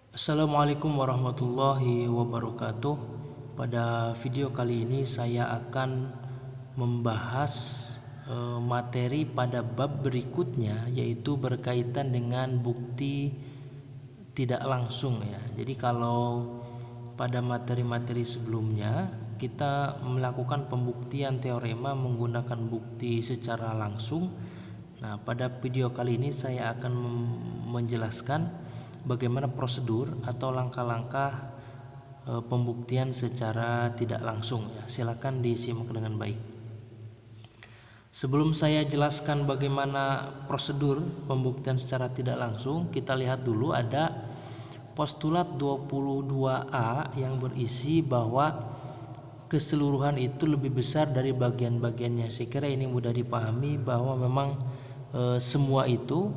Assalamualaikum warahmatullahi wabarakatuh. Pada video kali ini saya akan membahas materi pada bab berikutnya, yaitu berkaitan dengan bukti tidak langsung ya. Jadi kalau pada materi-materi sebelumnya kita melakukan pembuktian teorema menggunakan bukti secara langsung. Nah, pada video kali ini saya akan menjelaskan bagaimana prosedur atau langkah-langkah pembuktian secara tidak langsung ya. Silakan disimak dengan baik. Sebelum saya jelaskan bagaimana prosedur pembuktian secara tidak langsung, kita lihat dulu ada postulat 22A yang berisi bahwa keseluruhan itu lebih besar dari bagian-bagiannya. Saya kira ini mudah dipahami bahwa memang semua itu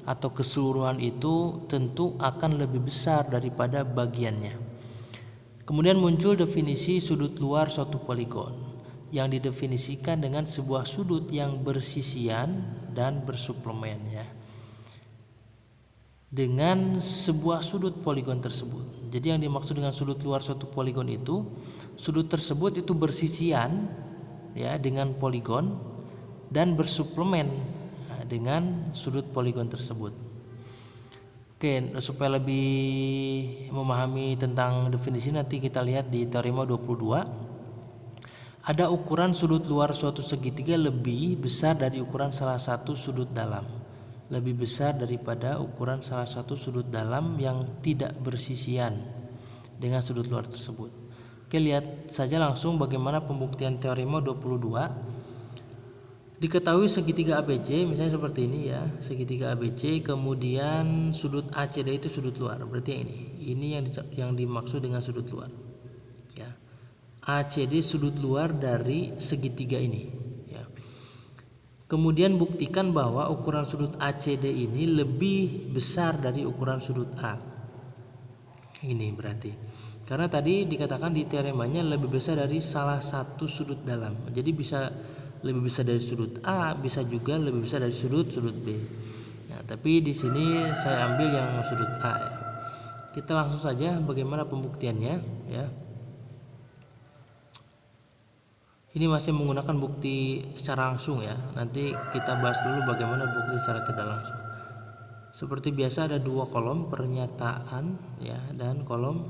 atau keseluruhan itu tentu akan lebih besar daripada bagiannya. Kemudian muncul definisi sudut luar suatu poligon yang didefinisikan dengan sebuah sudut yang bersisian dan bersuplemen ya, dengan sebuah sudut poligon tersebut. Jadi yang dimaksud dengan sudut luar suatu poligon itu, sudut tersebut itu bersisian ya dengan poligon dan bersuplemen dengan sudut poligon tersebut. Oke, supaya lebih memahami tentang definisi nanti kita lihat di teorema 22. Ada ukuran sudut luar suatu segitiga lebih besar dari ukuran salah satu sudut dalam. Lebih besar daripada ukuran salah satu sudut dalam yang tidak bersisian dengan sudut luar tersebut. Oke, lihat saja langsung bagaimana pembuktian teorema 22. Diketahui segitiga ABC misalnya seperti ini ya, segitiga ABC, kemudian sudut ACD itu sudut luar, berarti ini yang dimaksud dengan sudut luar ya. ACD sudut luar dari segitiga ini ya. Kemudian buktikan bahwa ukuran sudut ACD ini lebih besar dari ukuran sudut A. Ini berarti karena tadi dikatakan di teoremanya lebih besar dari salah satu sudut dalam. Jadi bisa lebih besar dari sudut A, bisa juga lebih besar dari sudut B. Nah, tapi di sini saya ambil yang sudut A ya. Kita langsung saja bagaimana pembuktiannya ya. Ini masih menggunakan bukti secara langsung ya. Nanti kita bahas dulu bagaimana bukti secara tidak langsung. Seperti biasa ada dua kolom, pernyataan ya dan kolom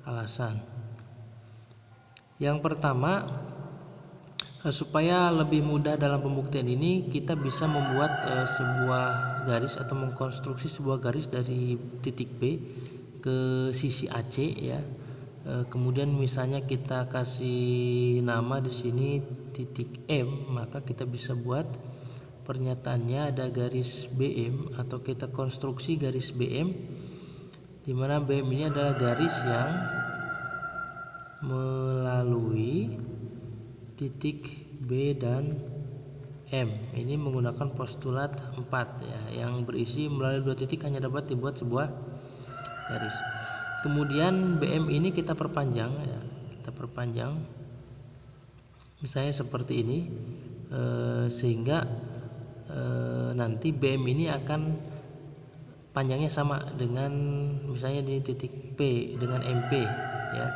alasan. Yang pertama, supaya lebih mudah dalam pembuktian ini, kita bisa membuat sebuah garis atau mengkonstruksi sebuah garis dari titik B ke sisi AC ya. Kemudian misalnya kita kasih nama di sini titik M, maka kita bisa buat pernyataannya ada garis BM atau kita konstruksi garis BM, di mana BM ini adalah garis yang melalui titik B dan M. Ini menggunakan postulat 4 ya, yang berisi melalui dua titik hanya dapat dibuat sebuah garis. Kemudian BM ini kita perpanjang ya, kita perpanjang misalnya seperti ini sehingga nanti BM ini akan panjangnya sama dengan misalnya di titik P dengan MP ya.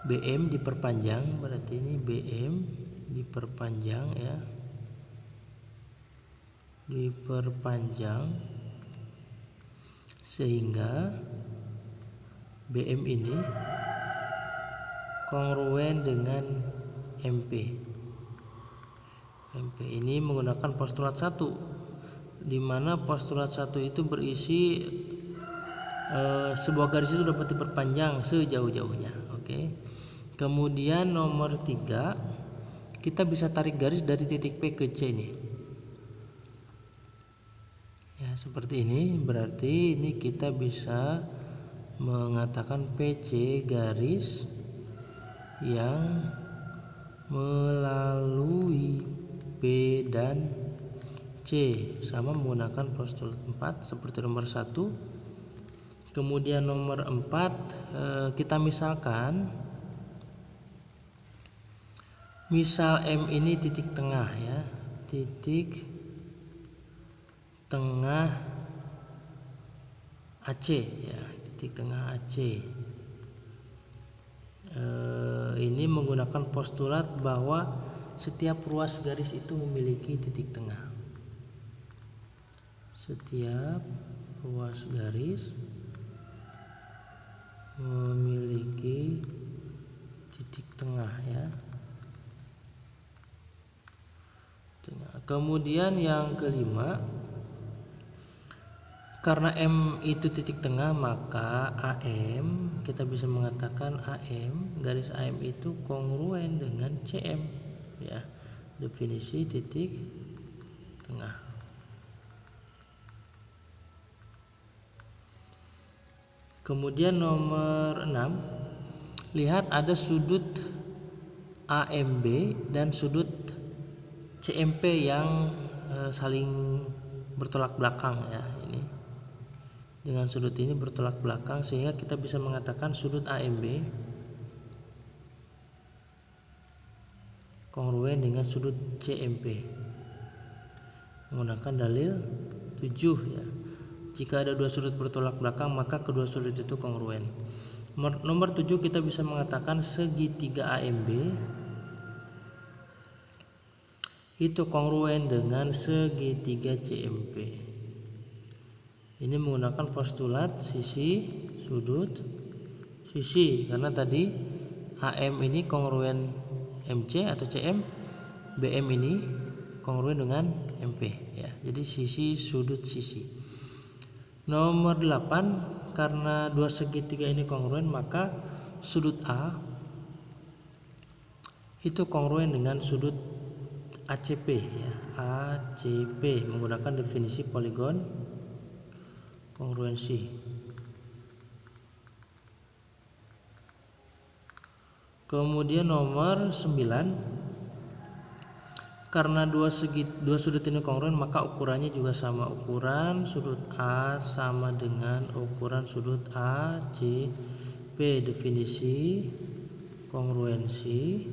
BM diperpanjang, berarti ini BM diperpanjang ya, diperpanjang sehingga BM ini kongruen dengan MP. MP ini menggunakan postulat 1, di mana postulat 1 itu berisi sebuah garis itu dapat diperpanjang sejauh-jauhnya. Oke. Kemudian nomor 3, kita bisa tarik garis dari titik P ke C ini ya, seperti ini. Berarti ini kita bisa mengatakan PC garis yang melalui P dan C sama menggunakan postulat 4 seperti nomor 1. Kemudian nomor 4, kita misalkan misal M ini titik tengah ya, titik tengah AC ya. titik tengah AC. Ini menggunakan postulat bahwa setiap ruas garis itu memiliki titik tengah. Setiap ruas garis memiliki titik tengah ya. Kemudian yang kelima, karena M itu titik tengah, maka AM, kita bisa mengatakan AM, garis AM itu kongruen dengan CM ya. Definisi titik tengah. Kemudian nomor 6, lihat ada sudut AMB dan sudut CMP yang saling bertolak belakang ya. Ini dengan sudut ini bertolak belakang, sehingga kita bisa mengatakan sudut AMB kongruen dengan sudut CMP menggunakan dalil 7 ya. Jika ada dua sudut bertolak belakang, maka kedua sudut itu kongruen. Nomor 7, kita bisa mengatakan segitiga AMB itu kongruen dengan segitiga CMP. Ini menggunakan postulat sisi sudut sisi, karena tadi AM ini kongruen MC atau CM, BM ini kongruen dengan MP ya. Jadi sisi sudut sisi. Nomor 8, karena dua segitiga ini kongruen, maka sudut A itu kongruen dengan sudut ACP ya. ACP menggunakan definisi poligon kongruensi. Kemudian nomor 9, karena dua sudut ini kongruen, maka ukurannya juga sama. Ukuran sudut A sama dengan ukuran sudut ACP, definisi kongruensi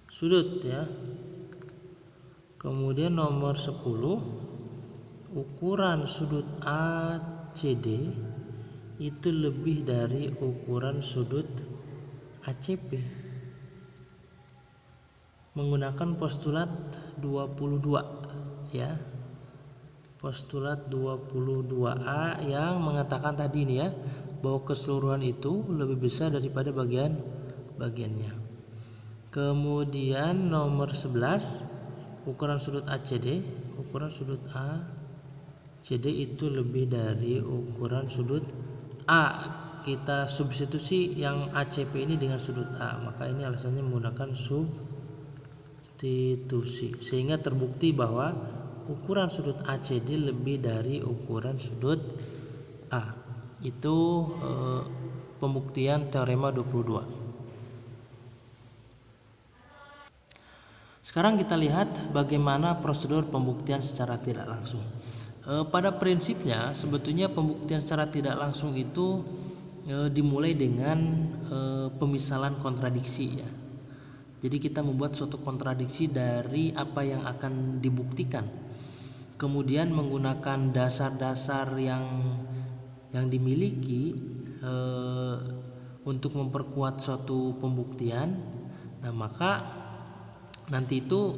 sudut ya. Kemudian nomor 10, ukuran sudut ACD itu lebih dari ukuran sudut ACP menggunakan postulat 22 ya. Postulat 22A yang mengatakan tadi ini ya, bahwa keseluruhan itu lebih besar daripada bagiannya. Kemudian nomor 11, ukuran sudut ACD, ukuran sudut ACD itu lebih dari ukuran sudut A. Kita substitusi yang ACP ini dengan sudut A, maka ini alasannya menggunakan substitusi, sehingga terbukti bahwa ukuran sudut ACD lebih dari ukuran sudut A. Itu pembuktian teorema 22. Sekarang kita lihat bagaimana prosedur pembuktian secara tidak langsung. Pada prinsipnya sebetulnya pembuktian secara tidak langsung itu dimulai dengan pemisalan kontradiksi ya. Jadi kita membuat suatu kontradiksi dari apa yang akan dibuktikan, kemudian menggunakan dasar-dasar yang dimiliki untuk memperkuat suatu pembuktian. Nah, maka nanti itu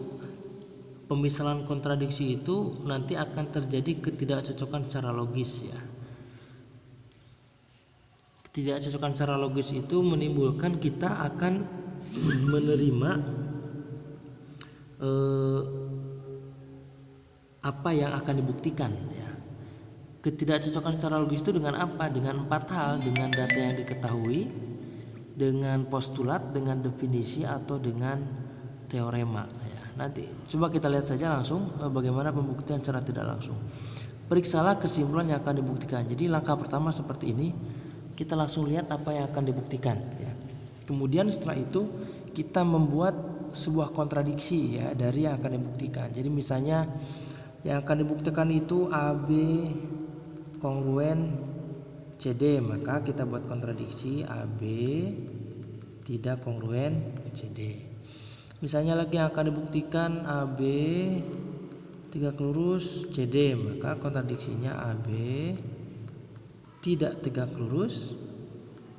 pemisalan kontradiksi itu nanti akan terjadi ketidakcocokan secara logis ya. Ketidakcocokan secara logis itu menimbulkan kita akan menerima apa yang akan dibuktikan ya. Ketidakcocokan secara logis itu dengan apa? Dengan 4 hal, dengan data yang diketahui, dengan postulat, dengan definisi, atau dengan teorema ya. Nanti coba kita lihat saja langsung bagaimana pembuktian secara tidak langsung. Periksalah kesimpulan yang akan dibuktikan. Jadi langkah pertama seperti ini, kita langsung lihat apa yang akan dibuktikan ya. Kemudian setelah itu kita membuat sebuah kontradiksi ya dari yang akan dibuktikan. Jadi misalnya yang akan dibuktikan itu AB kongruen CD, maka kita buat kontradiksi AB tidak kongruen CD. Misalnya lagi yang akan dibuktikan AB tegak lurus CD, maka kontradiksinya AB tidak tegak lurus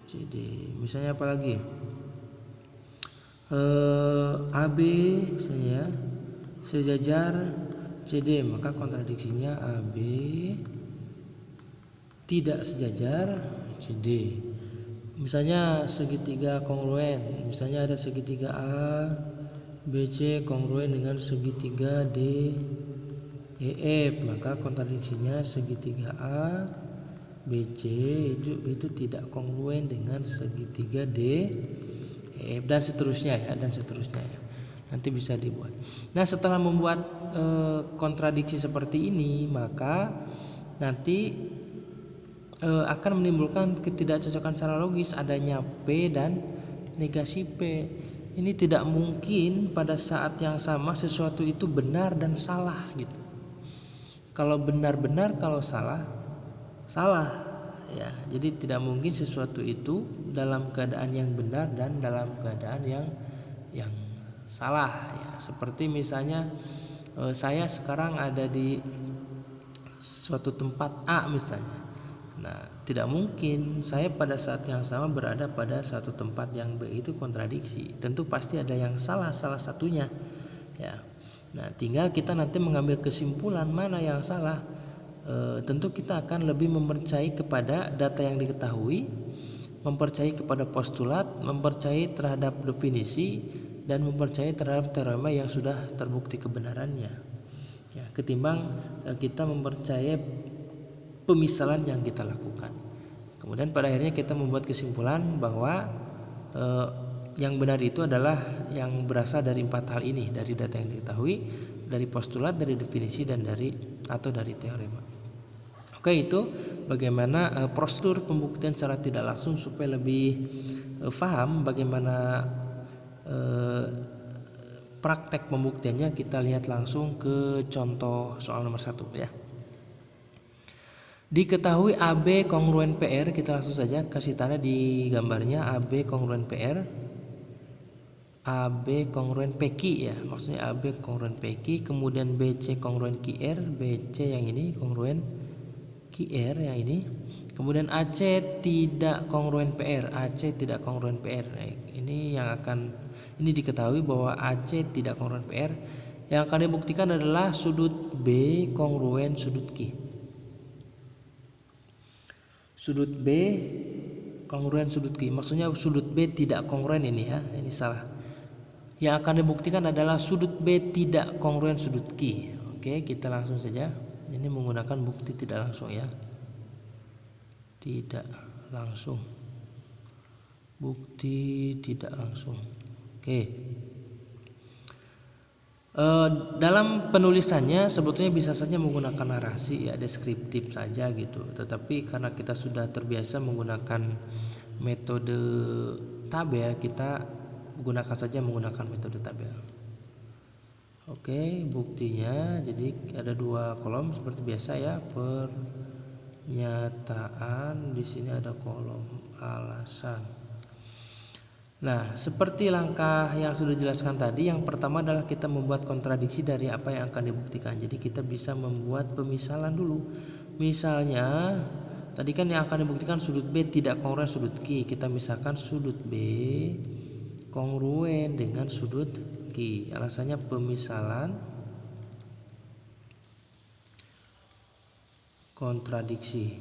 CD. Misalnya apa lagi? AB misalnya sejajar CD, maka kontradiksinya AB tidak sejajar CD. Misalnya segitiga kongruen, misalnya ada segitiga A BC kongruen dengan segitiga D EF, maka kontradiksinya segitiga A BC itu tidak kongruen dengan segitiga D EF, dan seterusnya ya, nanti bisa dibuat. Nah, setelah membuat kontradiksi seperti ini, maka nanti akan menimbulkan ketidakcocokan secara logis adanya P dan negasi P. Ini tidak mungkin pada saat yang sama sesuatu itu benar dan salah gitu. Kalau benar-benar, kalau salah ya. Jadi tidak mungkin sesuatu itu dalam keadaan yang benar dan dalam keadaan yang salah ya. Seperti misalnya saya sekarang ada di suatu tempat A misalnya. Nah, tidak mungkin saya pada saat yang sama berada pada suatu tempat yang B, itu kontradiksi. Tentu pasti ada yang salah satunya ya. Nah, tinggal kita nanti mengambil kesimpulan mana yang salah. Tentu kita akan lebih mempercayai kepada data yang diketahui, mempercayai kepada postulat, mempercayai terhadap definisi, dan mempercayai terhadap teorema yang sudah terbukti kebenarannya ya, ketimbang kita mempercayai pemisalan yang kita lakukan. Kemudian pada akhirnya kita membuat kesimpulan bahwa yang benar itu adalah yang berasal dari 4 hal ini, dari data yang diketahui, dari postulat, dari definisi, dan dari teorema. Oke, itu bagaimana prosedur pembuktian secara tidak langsung. Supaya lebih paham bagaimana praktek pembuktiannya, kita lihat langsung ke contoh soal nomor 1 ya. Diketahui AB kongruen PR, kita langsung saja kasih tanda di gambarnya. AB kongruen PR, AB kongruen PQ ya, maksudnya AB kongruen PQ, kemudian BC kongruen QR, BC yang ini kongruen QR yang ini, kemudian AC tidak kongruen PR, AC tidak kongruen PR. Nah, ini diketahui bahwa AC tidak kongruen PR. Yang akan dibuktikan adalah sudut B kongruen sudut Q. Sudut B kongruen sudut Q, maksudnya sudut B tidak kongruen ini ya, ini salah. Yang akan dibuktikan adalah sudut B tidak kongruen sudut Q. Oke, kita langsung saja. Ini menggunakan bukti tidak langsung ya. Tidak langsung. Bukti tidak langsung. Oke. Dalam penulisannya sebetulnya bisa saja menggunakan narasi ya, deskriptif saja gitu. Tetapi karena kita sudah terbiasa menggunakan metode tabel, kita menggunakan metode tabel. Oke, buktinya jadi ada 2 kolom seperti biasa ya. Pernyataan, di sini ada kolom alasan. Nah, seperti langkah yang sudah dijelaskan tadi, yang pertama adalah kita membuat kontradiksi dari apa yang akan dibuktikan. Jadi kita bisa membuat pemisalan dulu. Misalnya, tadi kan yang akan dibuktikan sudut B tidak kongruen sudut Q. Kita misalkan sudut B kongruen dengan sudut Q. Alasannya pemisalan kontradiksi.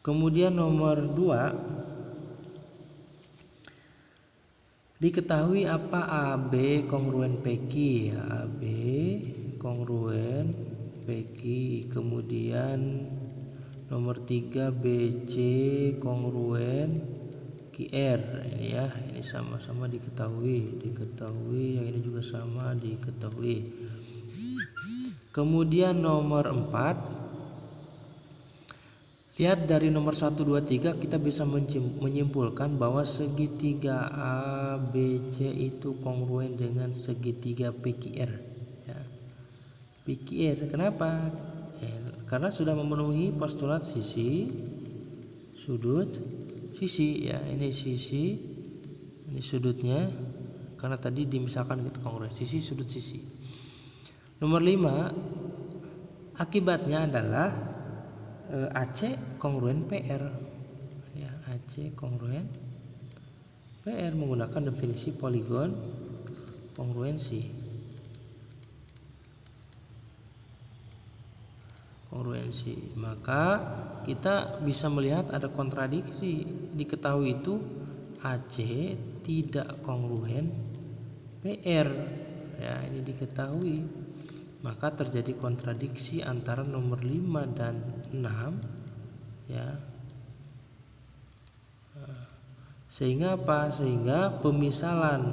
Kemudian nomor 2, diketahui apa AB kongruen PQ ya, AB kongruen PQ. Kemudian nomor 3 BC kongruen QR. Ini ya, ini sama-sama diketahui, yang ini juga sama diketahui. Kemudian nomor 4, lihat dari nomor 1, 2, 3 kita bisa menyimpulkan bahwa segitiga ABC itu kongruen dengan segitiga PQR ya. PQR kenapa? Karena sudah memenuhi postulat sisi, sudut, sisi ya. Ini sisi, ini sudutnya, karena tadi dimisalkan gitu kongruen sisi, sudut, sisi. Nomor 5, akibatnya adalah AC kongruen PR ya, AC kongruen PR menggunakan definisi poligon kongruensi. Maka kita bisa melihat ada kontradiksi. Diketahui itu AC tidak kongruen PR ya, ini diketahui. Maka terjadi kontradiksi antara nomor 5 dan 6 ya. Sehingga apa? Sehingga pemisalan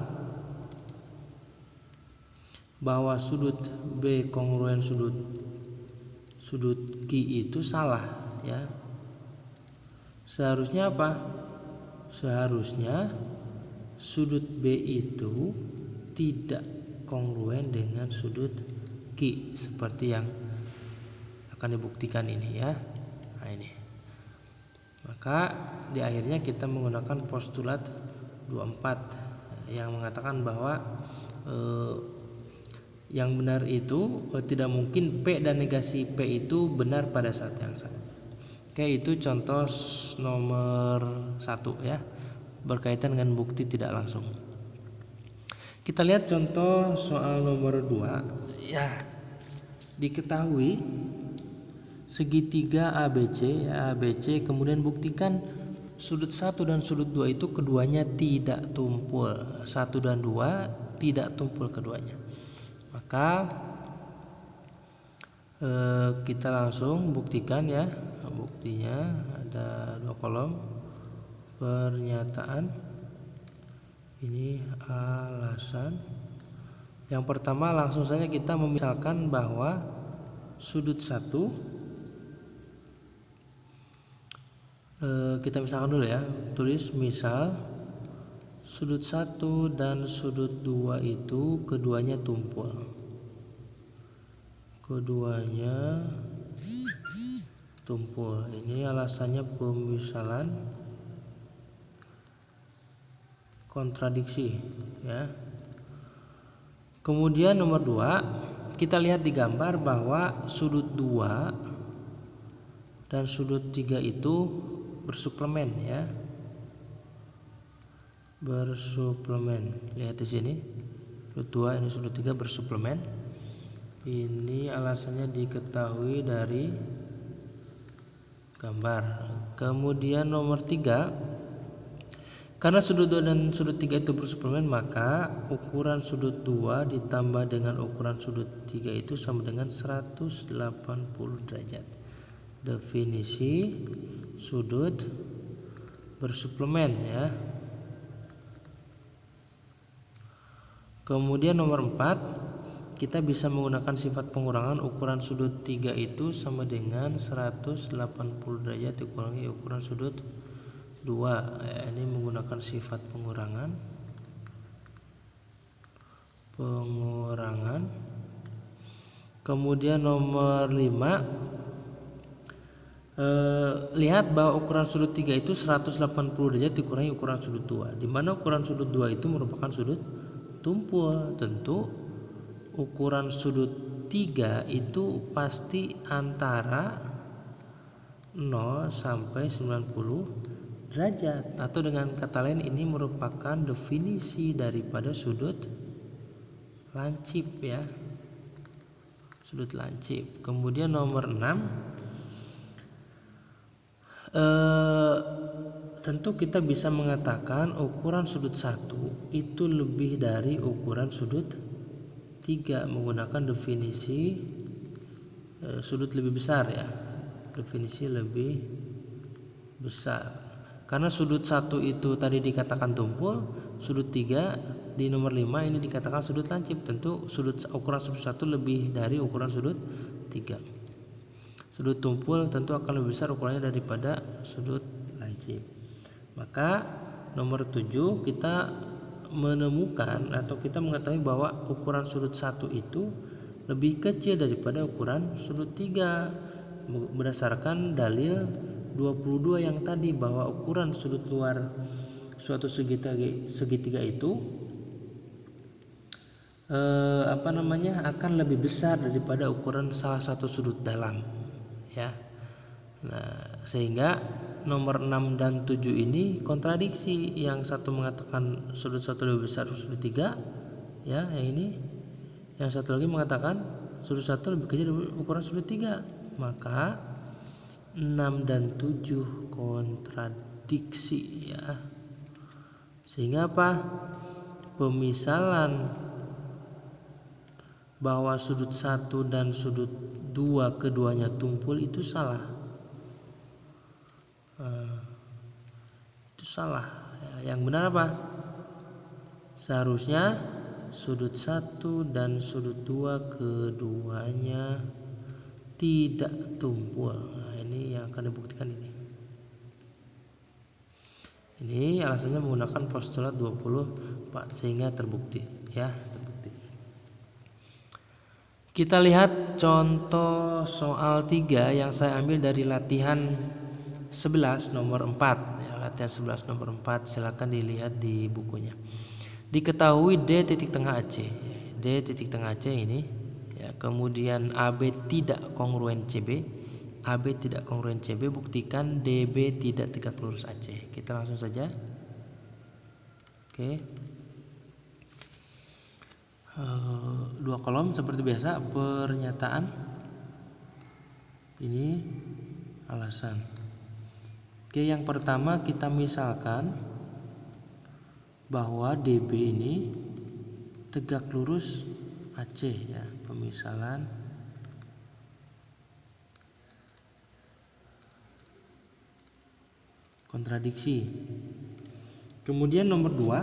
bahwa sudut B kongruen sudut Q itu salah ya. Seharusnya apa? Seharusnya sudut B itu tidak kongruen dengan sudut Q seperti yang akan dibuktikan ini ya. Nah ini. Maka di akhirnya kita menggunakan postulat 24 yang mengatakan bahwa yang benar itu tidak mungkin P dan negasi P itu benar pada saat yang sama. Oke, itu contoh nomor 1 ya, berkaitan dengan bukti tidak langsung. Kita lihat contoh soal nomor 2 ya. Diketahui segitiga ABC ya, ABC kemudian buktikan sudut 1 dan sudut 2 itu keduanya tidak tumpul. 1 dan 2 tidak tumpul keduanya. Maka kita langsung buktikan ya. Buktinya ada 2 kolom. Pernyataan, ini alasan. Yang pertama langsung saja kita memisalkan bahwa sudut 1 kita misalkan dulu ya. Tulis misal sudut 1 dan sudut 2 itu keduanya tumpul. Keduanya tumpul. Ini alasannya pemisalan kontradiksi ya. Kemudian nomor 2, kita lihat di gambar bahwa sudut 2 dan sudut 3 itu bersuplemen ya. Bersuplemen. Lihat di sini. Sudut 2 ini sudut 3 bersuplemen. Ini alasannya diketahui dari gambar. Kemudian nomor 3, karena sudut 2 dan sudut 3 itu bersuplemen, maka ukuran sudut 2 ditambah dengan ukuran sudut 3 itu sama dengan 180 derajat. Definisi sudut bersuplemen ya. Kemudian nomor 4, kita bisa menggunakan sifat pengurangan ukuran sudut 3 itu sama dengan 180 derajat dikurangi ukuran sudut 2 ya, ini menggunakan sifat pengurangan. Kemudian nomor 5, lihat bahwa ukuran sudut 3 itu 180 derajat dikurangi ukuran sudut 2, di mana ukuran sudut 2 itu merupakan sudut tumpul. Tentu ukuran sudut 3 itu pasti antara 0 sampai 90 derajat, atau dengan kata lain ini merupakan definisi daripada sudut lancip ya. Sudut lancip. Kemudian nomor 6, tentu kita bisa mengatakan ukuran sudut 1 itu lebih dari ukuran sudut 3 menggunakan definisi sudut lebih besar ya. Definisi lebih besar. Karena sudut 1 itu tadi dikatakan tumpul, sudut 3 di nomor 5 ini dikatakan sudut lancip. Tentu ukuran sudut 1 lebih dari ukuran sudut 3. Sudut tumpul tentu akan lebih besar ukurannya daripada sudut lancip. Maka nomor 7 kita menemukan atau kita mengetahui bahwa ukuran sudut 1 itu lebih kecil daripada ukuran sudut 3 berdasarkan dalil 22 yang tadi, bahwa ukuran sudut luar suatu segitiga itu akan lebih besar daripada ukuran salah satu sudut dalam ya. Nah, sehingga nomor 6 dan 7 ini kontradiksi. Yang satu mengatakan sudut 1 lebih besar sudut 3, ya, yang ini. Yang satu lagi mengatakan sudut 1 lebih kecil dari ukuran sudut 3. Maka 6 dan 7 kontradiksi, ya. Sehingga apa? Pemisalan bahwa sudut 1 dan sudut 2 keduanya tumpul itu salah. Itu salah. Yang benar apa? Seharusnya sudut 1 dan sudut 2 keduanya tidak tumpul. Nah, ini yang akan dibuktikan ini. Ini alasannya menggunakan postulat 24 sehingga terbukti, ya, terbukti. Kita lihat contoh soal 3 yang saya ambil dari latihan 11 nomor 4, ya, latihan 11 nomor 4, silakan dilihat di bukunya. Diketahui D titik tengah AC. D titik tengah AC ini, ya, kemudian AB tidak kongruen CB. AB tidak kongruen CB, buktikan DB tidak tegak lurus AC. Kita langsung saja. Oke. 2 kolom seperti biasa, pernyataan, ini alasan. Oke, yang pertama kita misalkan bahwa DB ini tegak lurus AC, ya, pemisalan kontradiksi. Kemudian nomor 2,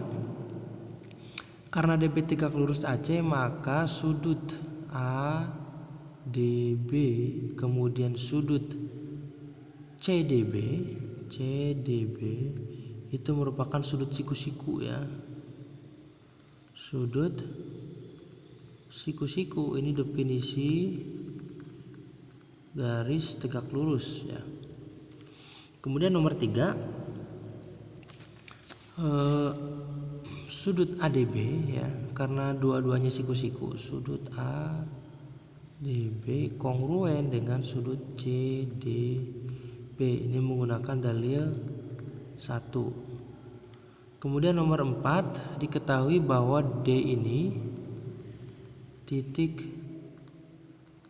karena DB tegak lurus AC maka sudut ADB kemudian sudut CDB itu merupakan sudut siku-siku, ya. Sudut siku-siku, ini definisi garis tegak lurus, ya. Kemudian nomor 3, sudut ADB, ya, karena dua-duanya siku-siku, sudut ADB kongruen dengan sudut CDB, ini menggunakan dalil 1. Kemudian nomor 4, diketahui bahwa D ini titik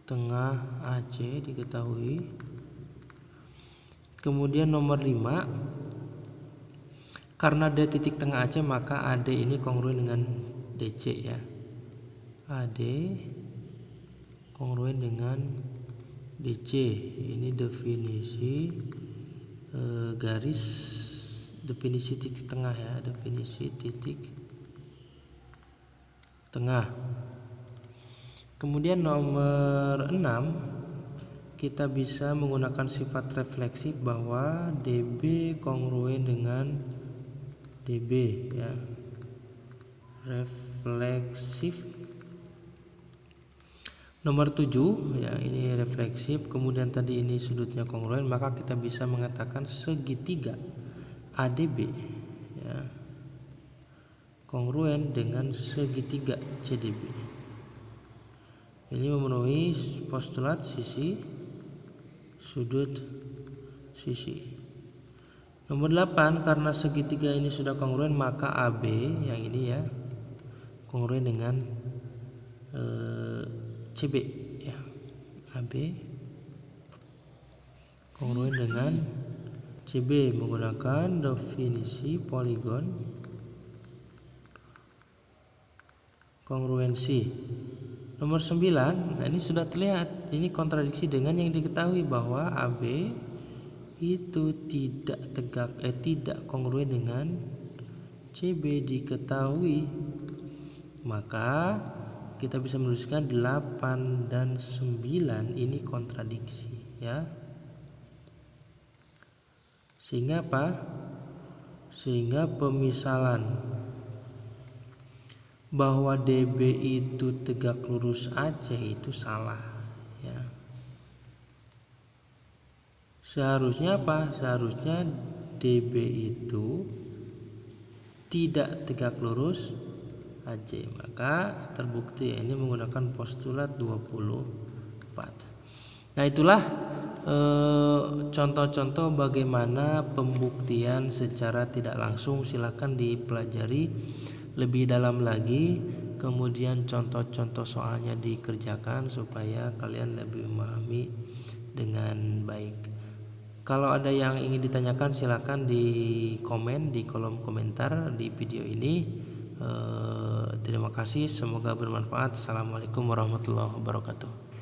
tengah AC, diketahui. Kemudian nomor 5, karena D titik tengah AC maka AD ini kongruen dengan DC, ya. AD kongruen dengan DC. Ini definisi garis, definisi titik tengah, ya, definisi titik tengah. Kemudian nomor 6, kita bisa menggunakan sifat refleksif bahwa DB kongruen dengan DB, ya, refleksif. Nomor 7, ya, ini refleksif. Kemudian tadi ini sudutnya kongruen, maka kita bisa mengatakan segitiga ADB, ya, kongruen dengan segitiga CDB. Ini memenuhi postulat sisi sudut sisi. Nomor 8, karena segitiga ini sudah kongruen maka AB yang ini, ya, kongruen dengan CB, ya. AB kongruen dengan CB menggunakan definisi poligon kongruensi. Nomor 9, nah ini sudah terlihat, ini kontradiksi dengan yang diketahui bahwa AB itu tidak kongruen dengan CB diketahui. Maka kita bisa menuliskan 8 dan 9 ini kontradiksi, ya. Sehingga apa? Sehingga pemisalan bahwa DB itu tegak lurus AC itu salah, ya. Seharusnya apa? Seharusnya DB itu tidak tegak lurus AC. Maka terbukti, ya, ini menggunakan postulat 24. Nah, itulah contoh-contoh bagaimana pembuktian secara tidak langsung, silakan dipelajari lebih dalam lagi, kemudian contoh-contoh soalnya dikerjakan supaya kalian lebih memahami dengan baik. Kalau ada yang ingin ditanyakan silakan di komen di kolom komentar di video ini. Terima kasih, semoga bermanfaat. Assalamualaikum warahmatullahi wabarakatuh.